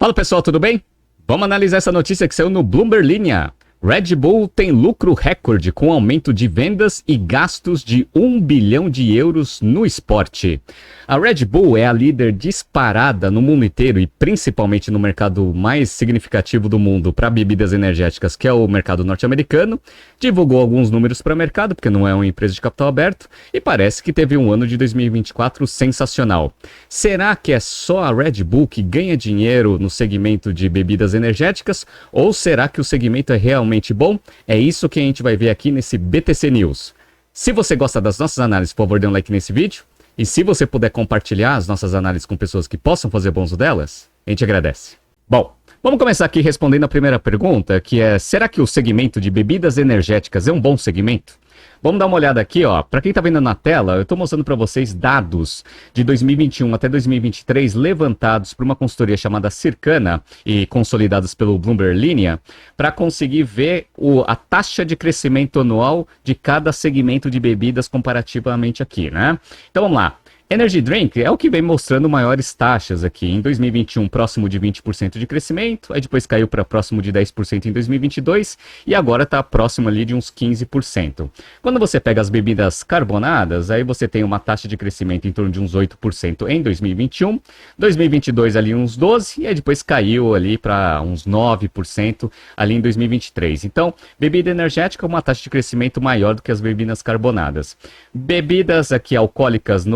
Fala pessoal, tudo bem? Vamos analisar essa notícia que saiu no Bloomberg Linha. Red Bull tem lucro recorde com aumento de vendas e gastos de 1 bilhão de euros no esporte. A Red Bull é a líder disparada no mundo inteiro e principalmente no mercado mais significativo do mundo para bebidas energéticas, que é o mercado norte-americano. Divulgou alguns números para o mercado, porque não é uma empresa de capital aberto, e parece que teve um ano de 2024 sensacional. Será que é só a Red Bull que ganha dinheiro no segmento de bebidas energéticas, ou será que o segmento é realmente bom? É isso que a gente vai ver aqui nesse BTC News. Se você gosta das nossas análises, por favor, dê um like nesse vídeo. E se você puder compartilhar as nossas análises com pessoas que possam fazer bom uso delas, a gente agradece. Bom, vamos começar aqui respondendo a primeira pergunta, que é: será que o segmento de bebidas energéticas é um bom segmento? Vamos dar uma olhada aqui, ó. Para quem tá vendo na tela, eu tô mostrando para vocês dados de 2021 até 2023 levantados por uma consultoria chamada Circana e consolidados pelo Bloomberg Linha, para conseguir ver a taxa de crescimento anual de cada segmento de bebidas comparativamente aqui, né? Então vamos lá. Energy Drink é o que vem mostrando maiores taxas aqui. Em 2021, próximo de 20% de crescimento, aí depois caiu para próximo de 10% em 2022 e agora está próximo ali de uns 15%. Quando você pega as bebidas carbonadas, aí você tem uma taxa de crescimento em torno de uns 8% em 2021, 2022 ali uns 12% e aí depois caiu ali para uns 9% ali em 2023. Então, bebida energética uma taxa de crescimento maior do que as bebidas carbonadas. Bebidas aqui alcoólicas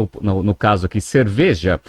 no caso aqui, cerveja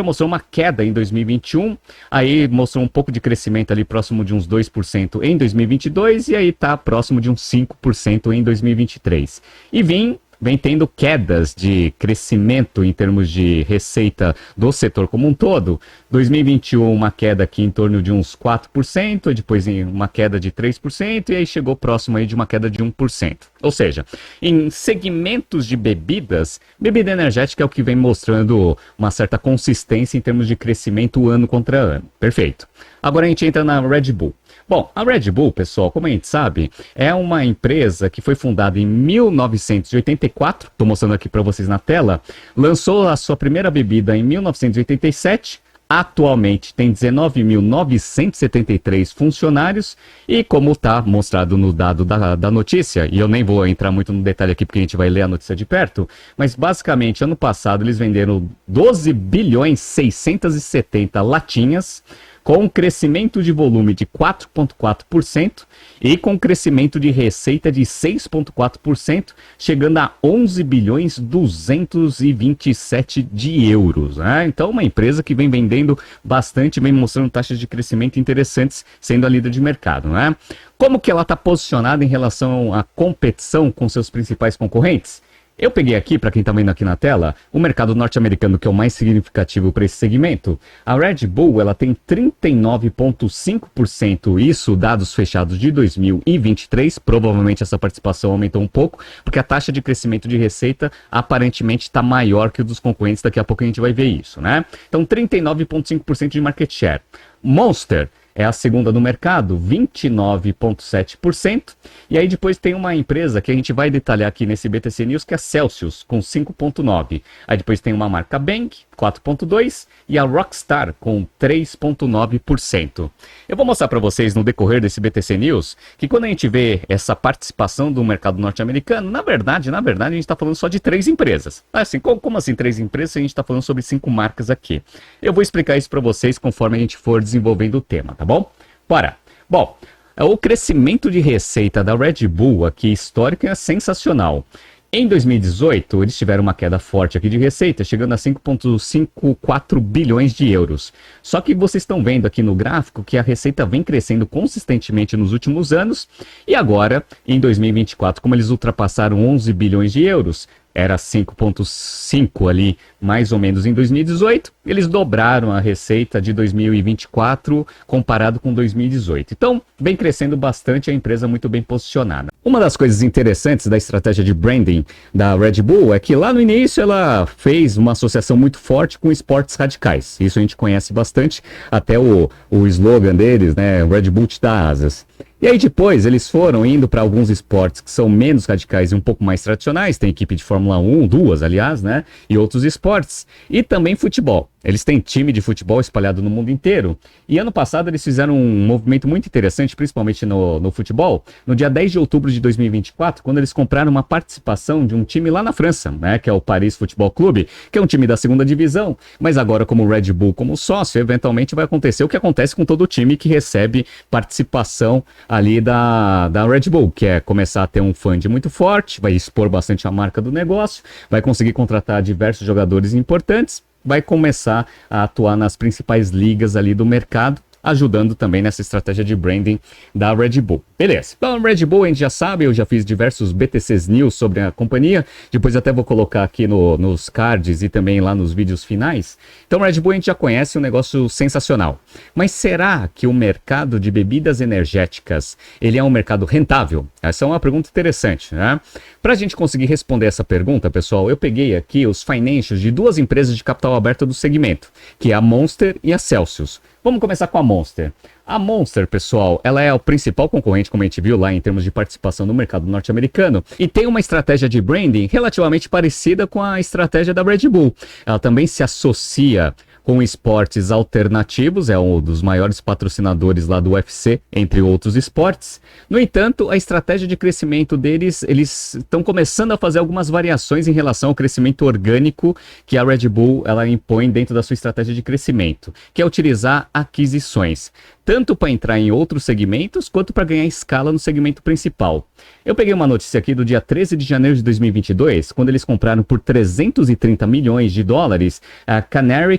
mostrou uma queda em 2021, aí mostrou um pouco de crescimento ali próximo de uns 2% em 2022 e aí tá próximo de uns 5% em 2023. E vem tendo quedas de crescimento em termos de receita do setor como um todo. 2021 uma queda aqui em torno de uns 4%, depois uma queda de 3% e aí chegou próximo aí de uma queda de 1%. Ou seja, em segmentos de bebidas, bebida energética é o que vem mostrando uma certa consistência em termos de crescimento ano contra ano. Perfeito. Agora a gente entra na Red Bull. Bom, a Red Bull, pessoal, como a gente sabe, é uma empresa que foi fundada em 1984, estou mostrando aqui para vocês na tela, lançou a sua primeira bebida em 1987, atualmente tem 19.973 funcionários e como está mostrado no dado da notícia, e eu nem vou entrar muito no detalhe aqui porque a gente vai ler a notícia de perto, mas basicamente ano passado eles venderam 12 bilhões 670 latinhas, com um crescimento de volume de 4,4% e com crescimento de receita de 6,4%, chegando a 11 bilhões 227 de euros. Né? Então, uma empresa que vem vendendo bastante, vem mostrando taxas de crescimento interessantes, sendo a líder de mercado. Né? Como que ela está posicionada em relação à competição com seus principais concorrentes? Eu peguei aqui, para quem está vendo aqui na tela, o mercado norte-americano, que é o mais significativo para esse segmento. A Red Bull ela tem 39,5%, isso dados fechados de 2023. Provavelmente essa participação aumentou um pouco, porque a taxa de crescimento de receita aparentemente está maior que o dos concorrentes. Daqui a pouco a gente vai ver isso, né? Então 39,5% de market share. Monster é a segunda no mercado, 29,7%. E aí depois tem uma empresa que a gente vai detalhar aqui nesse BTC News, que é a Celsius, com 5,9%. Aí depois tem uma marca Bank, 4,2%, e a Rockstar, com 3,9%. Eu vou mostrar para vocês no decorrer desse BTC News, que quando a gente vê essa participação do mercado norte-americano, na verdade, a gente está falando só de 3 empresas. Assim, como assim 3 empresas? A gente está falando sobre 5 marcas aqui. Eu vou explicar isso para vocês conforme a gente for desenvolvendo o tema, tá bom? Bora! Bom, o crescimento de receita da Red Bull aqui histórico é sensacional. Em 2018, eles tiveram uma queda forte aqui de receita, chegando a 5,54 bilhões de euros. Só que vocês estão vendo aqui no gráfico que a receita vem crescendo consistentemente nos últimos anos e agora, em 2024, como eles ultrapassaram 11 bilhões de euros, era 5,5 ali, mais ou menos em 2018, eles dobraram a receita de 2024 comparado com 2018. Então, vem crescendo bastante, a empresa muito bem posicionada. Uma das coisas interessantes da estratégia de branding da Red Bull é que lá no início ela fez uma associação muito forte com esportes radicais. Isso a gente conhece bastante, até o slogan deles, né, Red Bull te dá asas. E aí depois eles foram indo para alguns esportes que são menos radicais e um pouco mais tradicionais, tem equipe de Fórmula 1, duas aliás, né, e outros esportes, e também futebol. Eles têm time de futebol espalhado no mundo inteiro. E ano passado eles fizeram um movimento muito interessante, principalmente no futebol, no dia 10 de outubro de 2024, quando eles compraram uma participação de um time lá na França, né, que é o Paris Futebol Clube, que é um time da segunda divisão, mas agora como o Red Bull como sócio, eventualmente vai acontecer o que acontece com todo time que recebe participação ali da Red Bull, que é começar a ter um fund muito forte, vai expor bastante a marca do negócio, vai conseguir contratar diversos jogadores importantes, vai começar a atuar nas principais ligas ali do mercado, ajudando também nessa estratégia de branding da Red Bull. Beleza. Então, a Red Bull a gente já sabe, eu já fiz diversos BTCs News sobre a companhia, depois até vou colocar aqui nos cards e também lá nos vídeos finais. Então, Red Bull a gente já conhece, um negócio sensacional. Mas será que o mercado de bebidas energéticas, ele é um mercado rentável? Essa é uma pergunta interessante, né? Para a gente conseguir responder essa pergunta, pessoal, eu peguei aqui os financials de duas empresas de capital aberto do segmento, que é a Monster e a Celsius. Vamos começar com a Monster. A Monster, pessoal, ela é o principal concorrente, como a gente viu lá, em termos de participação no mercado norte-americano, e tem uma estratégia de branding relativamente parecida com a estratégia da Red Bull. Ela também se associa com esportes alternativos, é um dos maiores patrocinadores lá do UFC, entre outros esportes. No entanto, a estratégia de crescimento deles, eles estão começando a fazer algumas variações em relação ao crescimento orgânico que a Red Bull ela impõe dentro da sua estratégia de crescimento, que é utilizar aquisições, tanto para entrar em outros segmentos, quanto para ganhar escala no segmento principal. Eu peguei uma notícia aqui do dia 13 de janeiro de 2022, quando eles compraram por 330 milhões de dólares a Canary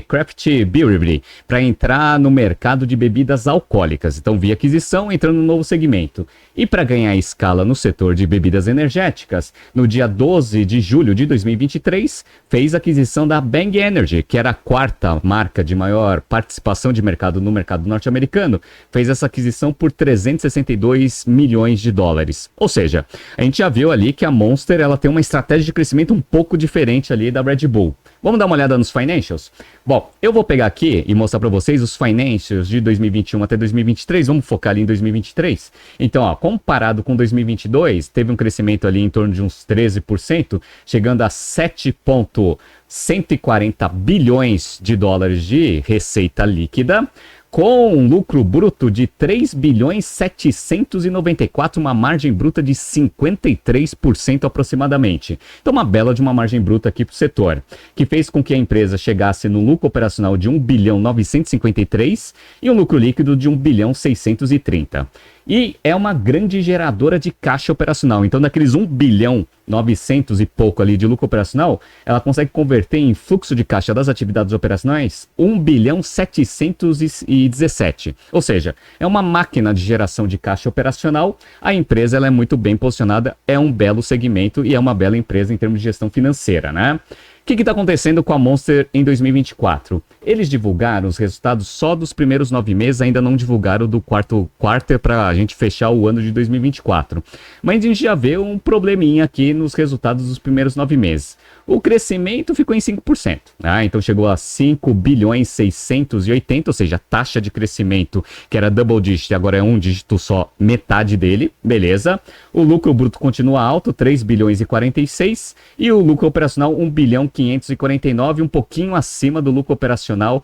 Craft Brewery para entrar no mercado de bebidas alcoólicas. Então, via aquisição, entrando no novo segmento. E para ganhar escala no setor de bebidas energéticas, no dia 12 de julho de 2023, fez a aquisição da Bang Energy, que era a quarta marca de maior participação de mercado no mercado norte-americano, fez essa aquisição por 362 milhões de dólares. Ou seja, a gente já viu ali que a Monster ela tem uma estratégia de crescimento um pouco diferente ali da Red Bull. Vamos dar uma olhada nos financials? Bom, eu vou pegar aqui e mostrar para vocês os financials de 2021 até 2023. Vamos focar ali em 2023. Então, ó, comparado com 2022, teve um crescimento ali em torno de uns 13%, chegando a 7,140 bilhões de dólares de receita líquida, com um lucro bruto de 3 bilhões 794, uma margem bruta de 53% aproximadamente. Então, uma bela de uma margem bruta aqui para o setor, que fez com que a empresa chegasse no lucro operacional de 1 bilhão 953 e um lucro líquido de 1 bilhão 630. E é uma grande geradora de caixa operacional. Então, daqueles 1 bilhão 900 e pouco ali de lucro operacional, ela consegue converter em fluxo de caixa das atividades operacionais 1 bilhão 717. Ou seja, é uma máquina de geração de caixa operacional. A empresa ela é muito bem posicionada, é um belo segmento e é uma bela empresa em termos de gestão financeira, né? O que está acontecendo com a Monster em 2024? Eles divulgaram os resultados só dos primeiros 9 meses, ainda não divulgaram do quarto quarter para a gente fechar o ano de 2024. Mas a gente já vê um probleminha aqui nos resultados dos primeiros 9 meses. O crescimento ficou em 5%, né? Então chegou a 5 bilhões 680, ou seja, a taxa de crescimento que era double digit, agora é um dígito só, metade dele, beleza. O lucro bruto continua alto, 3 bilhões e 46, e o lucro operacional 1 bilhão 549, um pouquinho acima do lucro operacional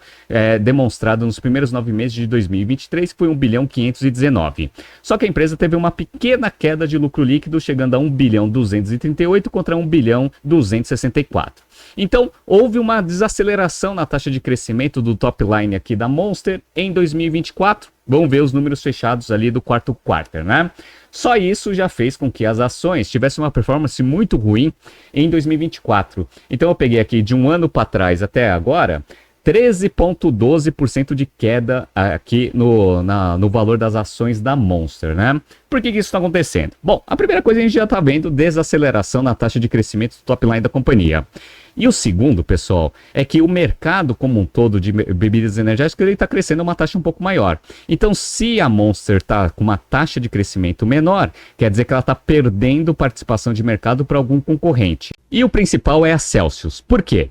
demonstrado nos primeiros 9 meses de 2023, que foi 1 bilhão 519. Só que a empresa teve uma pequena queda de lucro líquido, chegando a 1 bilhão 238 contra 1 bilhão 264. Então, houve uma desaceleração na taxa de crescimento do top line aqui da Monster em 2024. Vamos ver os números fechados ali do quarto quarter, né? Só isso já fez com que as ações tivessem uma performance muito ruim em 2024. Então, eu peguei aqui de um ano para trás até agora, 13,12% de queda aqui no valor das ações da Monster, né? Por que isso está acontecendo? Bom, a primeira coisa a gente já está vendo desaceleração na taxa de crescimento do top line da companhia. E o segundo, pessoal, é que o mercado como um todo de bebidas energéticas ele está crescendo a uma taxa um pouco maior. Então, se a Monster está com uma taxa de crescimento menor, quer dizer que ela está perdendo participação de mercado para algum concorrente. E o principal é a Celsius. Por quê?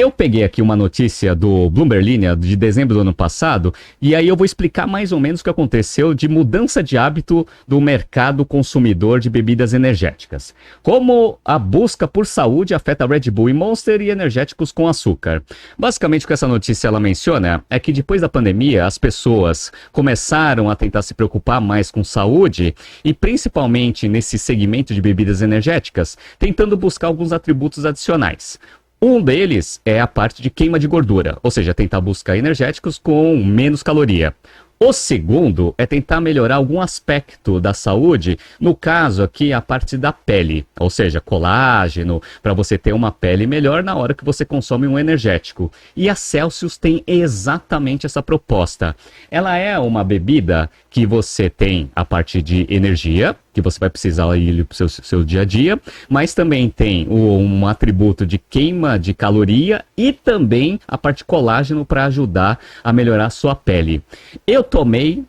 Eu peguei aqui uma notícia do Bloomberg Linha de dezembro do ano passado, e aí eu vou explicar mais ou menos o que aconteceu de mudança de hábito do mercado consumidor de bebidas energéticas. Como a busca por saúde afeta Red Bull e Monster e energéticos com açúcar. Basicamente o que essa notícia ela menciona é que depois da pandemia as pessoas começaram a tentar se preocupar mais com saúde e principalmente nesse segmento de bebidas energéticas, tentando buscar alguns atributos adicionais. Um deles é a parte de queima de gordura, ou seja, tentar buscar energéticos com menos caloria. O segundo é tentar melhorar algum aspecto da saúde, no caso aqui a parte da pele, ou seja, colágeno, para você ter uma pele melhor na hora que você consome um energético. E a Celsius tem exatamente essa proposta. Ela é uma bebida que você tem a parte de energia, que você vai precisar ir para o seu dia a dia, mas também tem um atributo de queima de caloria e também a parte colágeno para ajudar a melhorar a sua pele. Eu tomei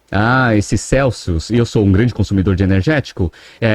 esse Celsius e eu sou um grande consumidor de energético.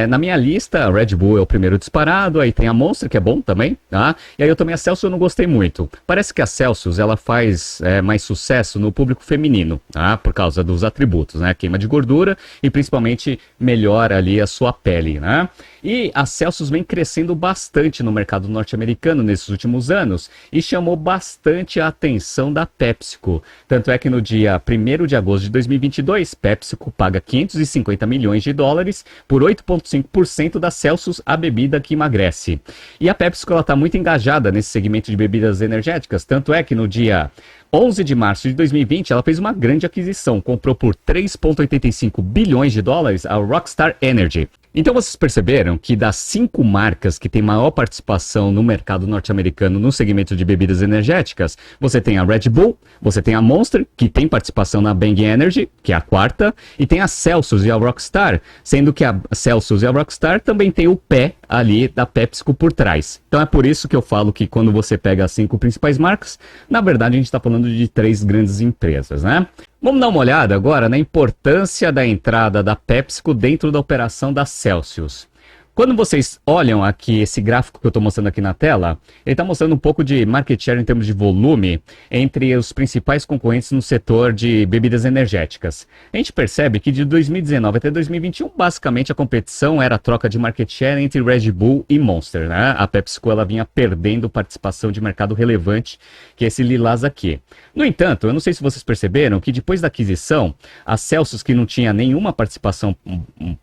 Na minha lista, a Red Bull é o primeiro disparado, aí tem a Monster, que é bom também, tá? E aí eu tomei a Celsius e eu não gostei muito. Parece que a Celsius, ela faz mais sucesso no público feminino, tá? Por causa dos atributos, né? Queima de gordura e principalmente melhora ali a sua pele, né? E a Celsius vem crescendo bastante no mercado norte-americano nesses últimos anos e chamou bastante a atenção da PepsiCo. Tanto é que no dia 1º de agosto de 2022, PepsiCo paga 550 milhões de dólares por 8,5% da Celsius, a bebida que emagrece. E a PepsiCo está muito engajada nesse segmento de bebidas energéticas, tanto é que no dia 11 de março de 2020, ela fez uma grande aquisição, comprou por 3,85 bilhões de dólares a Rockstar Energy. Então vocês perceberam que das 5 marcas que têm maior participação no mercado norte-americano no segmento de bebidas energéticas, você tem a Red Bull, você tem a Monster, que tem participação na Bang Energy, que é a 4ª, e tem a Celsius e a Rockstar, sendo que a Celsius e a Rockstar também tem o pé ali da PepsiCo por trás. Então é por isso que eu falo que quando você pega as 5 principais marcas, na verdade a gente está falando de 3 grandes empresas, né? Vamos dar uma olhada agora na importância da entrada da PepsiCo dentro da operação da Celsius. Quando vocês olham aqui esse gráfico que eu estou mostrando aqui na tela, ele está mostrando um pouco de market share em termos de volume entre os principais concorrentes no setor de bebidas energéticas. A gente percebe que de 2019 até 2021, basicamente a competição era a troca de market share entre Red Bull e Monster, né? A PepsiCo ela vinha perdendo participação de mercado relevante, que é esse lilás aqui. No entanto, eu não sei se vocês perceberam que depois da aquisição, a Celsius, que não tinha nenhuma participação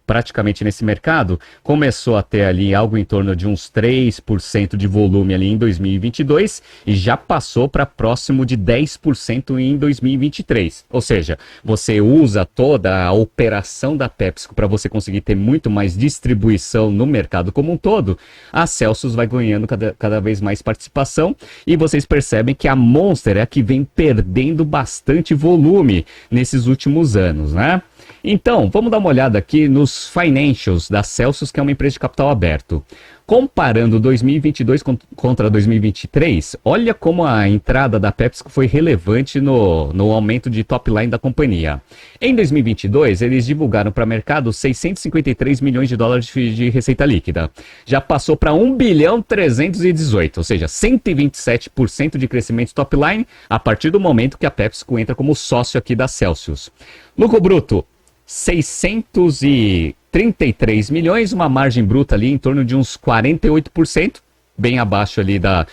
praticamente nesse mercado, começou a ter ali algo em torno de uns 3% de volume ali em 2022 e já passou para próximo de 10% em 2023. Ou seja, você usa toda a operação da PepsiCo para você conseguir ter muito mais distribuição no mercado como um todo, a Celsius vai ganhando cada vez mais participação e vocês percebem que a Monster é a que vem perdendo bastante volume nesses últimos anos, né? Então, vamos dar uma olhada aqui nos financials da Celsius, que é uma empresa de capital aberto. Comparando 2022 contra 2023, olha como a entrada da PepsiCo foi relevante no aumento de top line da companhia. Em 2022, eles divulgaram para o mercado 653 milhões de dólares de receita líquida. Já passou para 1 bilhão 318, ou seja, 127% de crescimento top line a partir do momento que a PepsiCo entra como sócio aqui da Celsius. Lucro bruto, 633 milhões, uma margem bruta ali em torno de uns 48%, bem abaixo ali da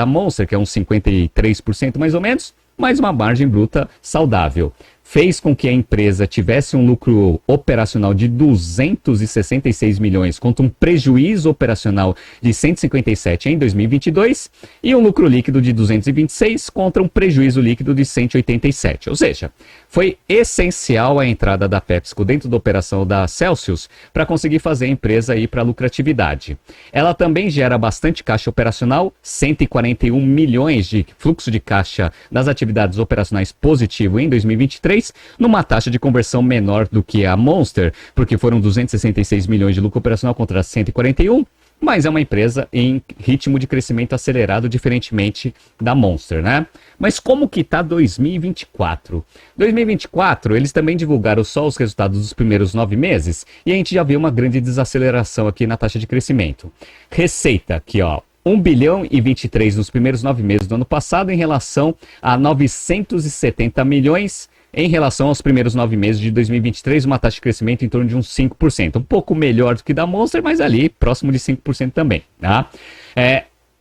Monster, que é uns 53% mais ou menos, mas uma margem bruta saudável. Fez com que a empresa tivesse um lucro operacional de 266 milhões contra um prejuízo operacional de 157 em 2022 e um lucro líquido de 226 contra um prejuízo líquido de 187. Ou seja, foi essencial a entrada da PepsiCo dentro da operação da Celsius para conseguir fazer a empresa ir para a lucratividade. Ela também gera bastante caixa operacional, 141 milhões de fluxo de caixa das atividades operacionais positivo em 2023, numa taxa de conversão menor do que a Monster, porque foram 266 milhões de lucro operacional contra 141, mas é uma empresa em ritmo de crescimento acelerado, diferentemente da Monster, né? Mas como que tá 2024? 2024, eles também divulgaram só os resultados dos primeiros 9 meses e a gente já viu uma grande desaceleração aqui na taxa de crescimento. Receita aqui, ó. 1 bilhão e 23 nos primeiros 9 meses do ano passado, em relação a 970 milhões em relação aos primeiros 9 meses de 2023, uma taxa de crescimento em torno de uns 5%. Um pouco melhor do que da Monster, mas ali próximo de 5% também. Tá?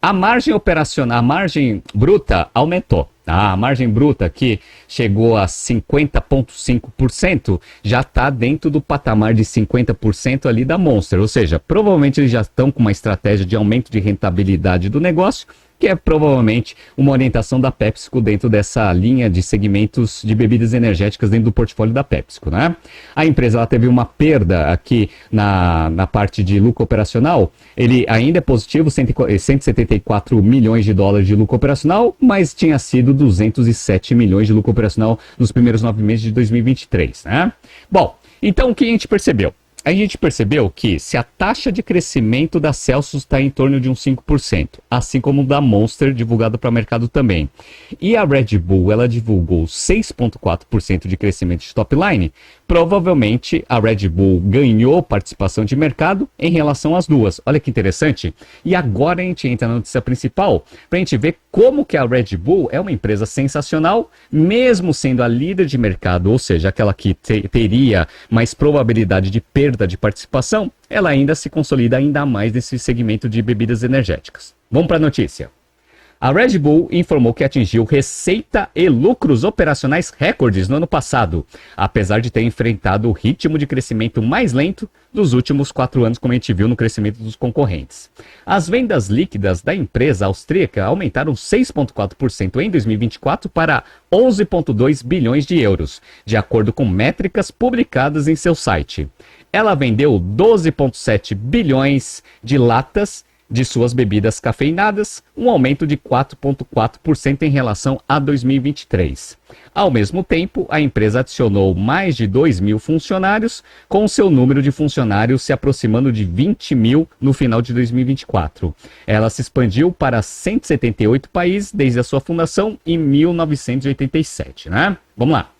A margem operacional, a margem bruta aumentou. A margem bruta, que chegou a 50,5%, já está dentro do patamar de 50% ali da Monster. Ou seja, provavelmente eles já estão com uma estratégia de aumento de rentabilidade do negócio, que é provavelmente uma orientação da PepsiCo dentro dessa linha de segmentos de bebidas energéticas dentro do portfólio da PepsiCo, né? A empresa ela teve uma perda aqui na parte de lucro operacional. Ele ainda é positivo, 174 milhões de dólares de lucro operacional, mas tinha sido 207 milhões de lucro operacional nos primeiros 9 meses de 2023, né? Bom, então o que a gente percebeu? A gente percebeu que se a taxa de crescimento da Celsius está em torno de uns 5%, assim como da Monster, divulgado para o mercado também, e a Red Bull, ela divulgou 6,4% de crescimento de top line, provavelmente a Red Bull ganhou participação de mercado em relação às duas. Olha que interessante. E agora a gente entra na notícia principal para a gente ver como que a Red Bull é uma empresa sensacional, mesmo sendo a líder de mercado, ou seja, aquela que teria mais probabilidade de perda de participação, ela ainda se consolida ainda mais nesse segmento de bebidas energéticas. Vamos para a notícia. A Red Bull informou que atingiu receita e lucros operacionais recordes no ano passado, apesar de ter enfrentado o ritmo de crescimento mais lento dos últimos 4 anos, como a gente viu no crescimento dos concorrentes. As vendas líquidas da empresa austríaca aumentaram 6,4% em 2024 para 11,2 bilhões de euros, de acordo com métricas publicadas em seu site. Ela vendeu 12,7 bilhões de latas de suas bebidas cafeinadas, um aumento de 4,4% em relação a 2023. Ao mesmo tempo, a empresa adicionou mais de 2 mil funcionários, com seu número de funcionários se aproximando de 20 mil no final de 2024. Ela se expandiu para 178 países desde a sua fundação em 1987, né? Vamos lá.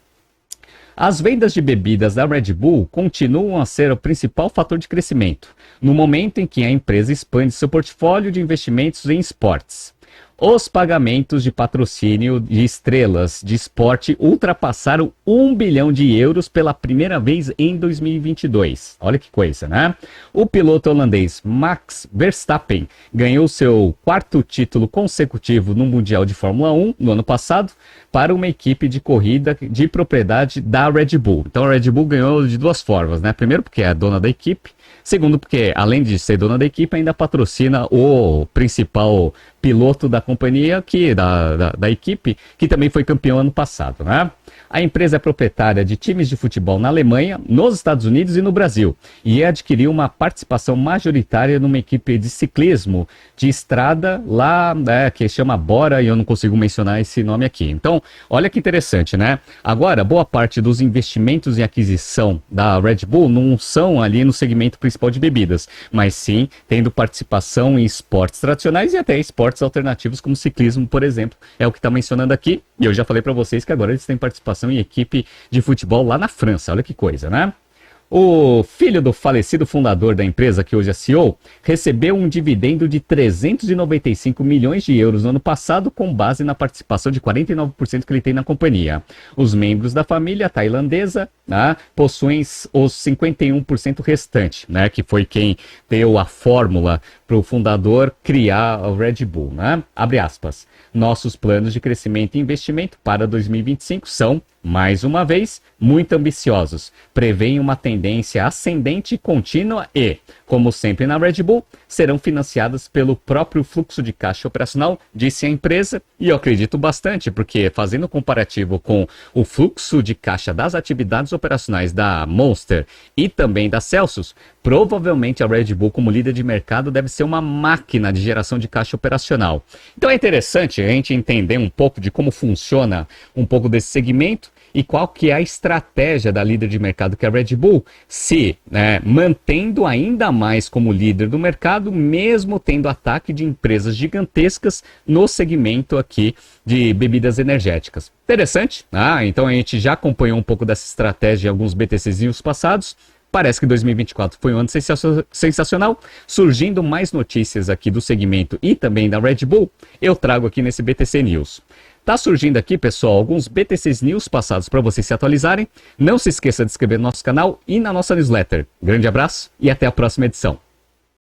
As vendas de bebidas da Red Bull continuam a ser o principal fator de crescimento, no momento em que a empresa expande seu portfólio de investimentos em esportes. Os pagamentos de patrocínio de estrelas de esporte ultrapassaram 1 bilhão de euros pela primeira vez em 2022. Olha que coisa, né? O piloto holandês Max Verstappen ganhou seu 4º título consecutivo no Mundial de Fórmula 1 no ano passado para uma equipe de corrida de propriedade da Red Bull. Então a Red Bull ganhou de 2 formas, né? Primeiro porque é a dona da equipe, segundo porque além de ser dona da equipe ainda patrocina o principal piloto da companhia, da equipe, que também foi campeão ano passado, né? A empresa é proprietária de times de futebol na Alemanha, nos Estados Unidos e no Brasil, e adquiriu uma participação majoritária numa equipe de ciclismo de estrada lá, que chama Bora, e eu não consigo mencionar esse nome aqui. Então, olha que interessante, né? Agora, boa parte dos investimentos em aquisição da Red Bull não são ali no segmento principal de bebidas, mas sim tendo participação em esportes tradicionais e até esportes alternativos como ciclismo, por exemplo, é o que está mencionando aqui. E eu já falei para vocês que agora eles têm participação em equipe de futebol lá na França. Olha que coisa, né? O filho do falecido fundador da empresa, que hoje é CEO, recebeu um dividendo de 395 milhões de euros no ano passado, com base na participação de 49% que ele tem na companhia. Os membros da família tailandesa, né, possuem os 51% restante, né, que foi quem deu a fórmula para o fundador criar a Red Bull, né? Abre aspas. Nossos planos de crescimento e investimento para 2025 são, mais uma vez, muito ambiciosos. Prevêem uma tendência ascendente contínua e, como sempre na Red Bull, serão financiadas pelo próprio fluxo de caixa operacional, disse a empresa, e eu acredito bastante, porque fazendo comparativo com o fluxo de caixa das atividades operacionais da Monster e também da Celsius, provavelmente a Red Bull, como líder de mercado, deve ser uma máquina de geração de caixa operacional. Então é interessante a gente entender um pouco de como funciona um pouco desse segmento e qual que é a estratégia da líder de mercado, que é a Red Bull, se mantendo ainda mais como líder do mercado, mesmo tendo ataque de empresas gigantescas no segmento aqui de bebidas energéticas. Interessante, então a gente já acompanhou um pouco dessa estratégia em alguns BTCzinhos passados. Parece que 2024 foi um ano sensacional, surgindo mais notícias aqui do segmento e também da Red Bull, eu trago aqui nesse BTC News. Tá surgindo aqui, pessoal, alguns BTCs News passados para vocês se atualizarem. Não se esqueça de se inscrever no nosso canal e na nossa newsletter. Grande abraço e até a próxima edição.